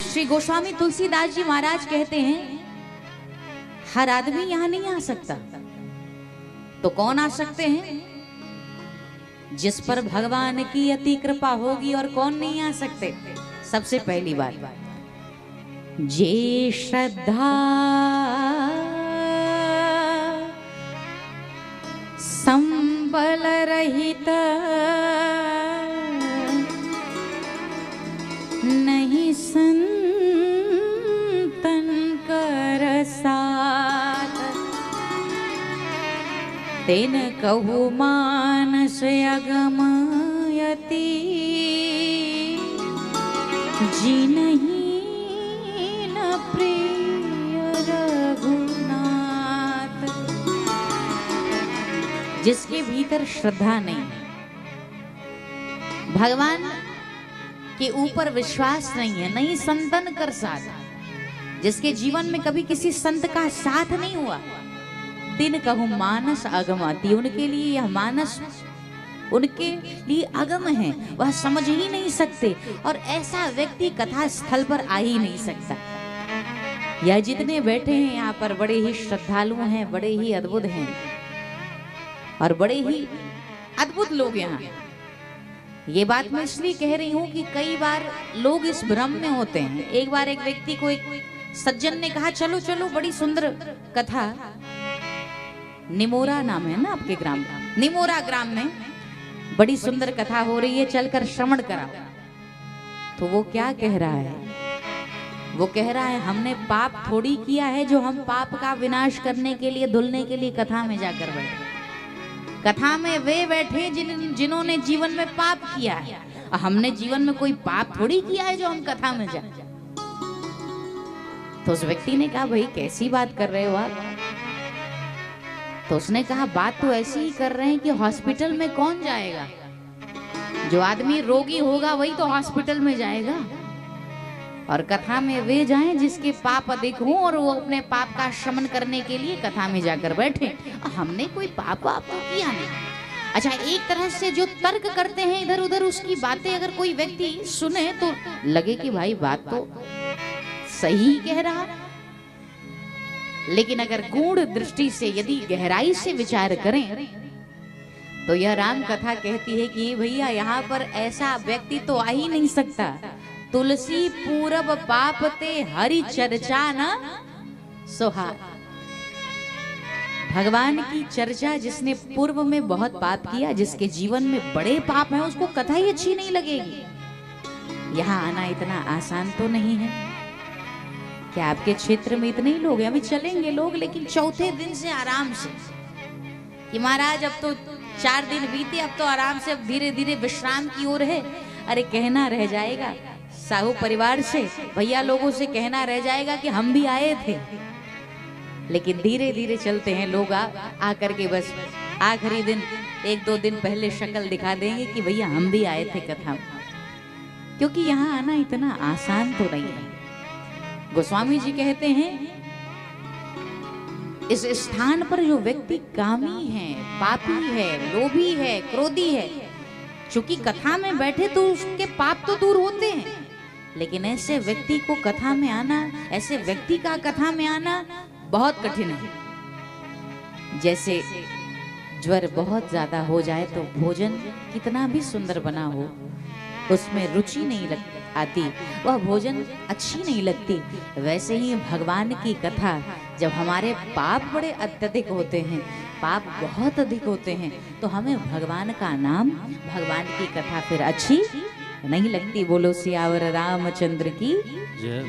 श्री गोस्वामी तुलसीदास जी महाराज कहते हैं हर आदमी यहां नहीं आ सकता, तो कौन आ सकते हैं? जिस पर भगवान की अति कृपा होगी। और कौन नहीं आ सकते? सबसे पहली बात, जे श्रद्धा संबल रहित नहीं संतन कर साथ, तेन कहु मानस अगमयति जी नहीं न प्रिय रघुनाथ। जिसके भीतर श्रद्धा नहीं, भगवान के ऊपर विश्वास नहीं है, नहीं संतन कर साथ, जिसके जीवन में कभी किसी संत का साथ नहीं हुआ, तिन कहूं मानस अगमति, उनके लिए यह मानस उनके लिए अगम है, वह समझ ही नहीं सकते। और ऐसा व्यक्ति कथा स्थल पर आ ही नहीं सकता। यह जितने बैठे हैं यहाँ पर बड़े ही श्रद्धालु हैं, बड़े ही अद्भुत हैं और बड़े ही अद्भुत लोग यहाँ। ये बात मैं इसलिए कह रही हूँ कि कई बार लोग इस भ्रम में होते हैं। एक बार एक व्यक्ति को एक सज्जन ने कहा, चलो चलो बड़ी सुंदर कथा, निमोरा नाम है ना आपके ग्राम का, निमोरा ग्राम में बड़ी सुंदर कथा हो रही है, चलकर श्रवण कराओ। तो वो क्या कह रहा है? वो कह रहा है हमने पाप थोड़ी किया है जो हम पाप का विनाश करने के लिए, धुलने के लिए कथा में जाकर बैठे। कथा में वे बैठे जिन्होंने जीवन में पाप किया है। हमने जीवन में कोई पाप थोड़ी किया है जो हम कथा में जाए। तो उस व्यक्ति ने कहा, भाई कैसी बात कर रहे हो आप? तो उसने कहा, बात तो ऐसी ही कर रहे हैं कि हॉस्पिटल में कौन जाएगा? जो आदमी रोगी होगा वही तो हॉस्पिटल में जाएगा। और कथा में वे जाएं जिसके पाप अधिक हों और वो अपने पाप का शमन करने के लिए कथा में जाकर बैठे। हमने कोई पाप तो किया नहीं। अच्छा, एक तरह से जो तर्क करते हैं इधर उधर, उसकी बातें अगर कोई व्यक्ति सुने तो लगे कि भाई बात तो सही कह रहा। लेकिन अगर गूढ़ दृष्टि से, यदि गहराई से विचार करें तो यह राम कथा कहती है कि भैया यहाँ पर ऐसा व्यक्ति तो आ ही नहीं सकता। तुलसी पूरब पाप ते हरि चर्चा न सोहा। भगवान की चर्चा जिसने पूर्व में बहुत पाप किया, जिसके जीवन में बड़े पाप हैं, उसको कथा ही अच्छी नहीं लगेगी। यहाँ आना इतना आसान तो नहीं है। क्या आपके क्षेत्र में इतने ही लोग हैं? अभी चलेंगे लोग, लेकिन चौथे दिन से आराम से कि महाराज अब तो 4 दिन बीते, अब तो आराम से, अब धीरे धीरे विश्राम की ओर है। अरे कहना रह जाएगा साहू परिवार से, भैया लोगों से कहना रह जाएगा कि हम भी आए थे। लेकिन धीरे धीरे चलते हैं लोग, आ करके बस आखिरी दिन 1-2 दिन पहले शक्ल दिखा देंगे कि भैया हम भी आए थे कथा में। क्योंकि यहाँ आना इतना आसान तो नहीं है। गोस्वामी जी कहते हैं इस स्थान पर जो व्यक्ति कामी है, पापी है, लोभी है, क्रोधी है, चूंकि कथा में बैठे तो उसके पाप तो दूर होते हैं, लेकिन ऐसे व्यक्ति को कथा में आना, ऐसे व्यक्ति का कथा में आना बहुत कठिन है। जैसे ज्वर बहुत ज्यादा हो जाए तो भोजन कितना भी सुंदर बना हो, उसमें रुचि नहीं आती, वह भोजन अच्छी नहीं लगती। वैसे ही भगवान की कथा, जब हमारे पाप बड़े अत्यधिक होते हैं, पाप बहुत अधिक होते हैं, तो हमें भगवान का नाम, भगवान की कथा फिर अच्छी नहीं लगती। बोलो सियावर रामचंद्र की जय।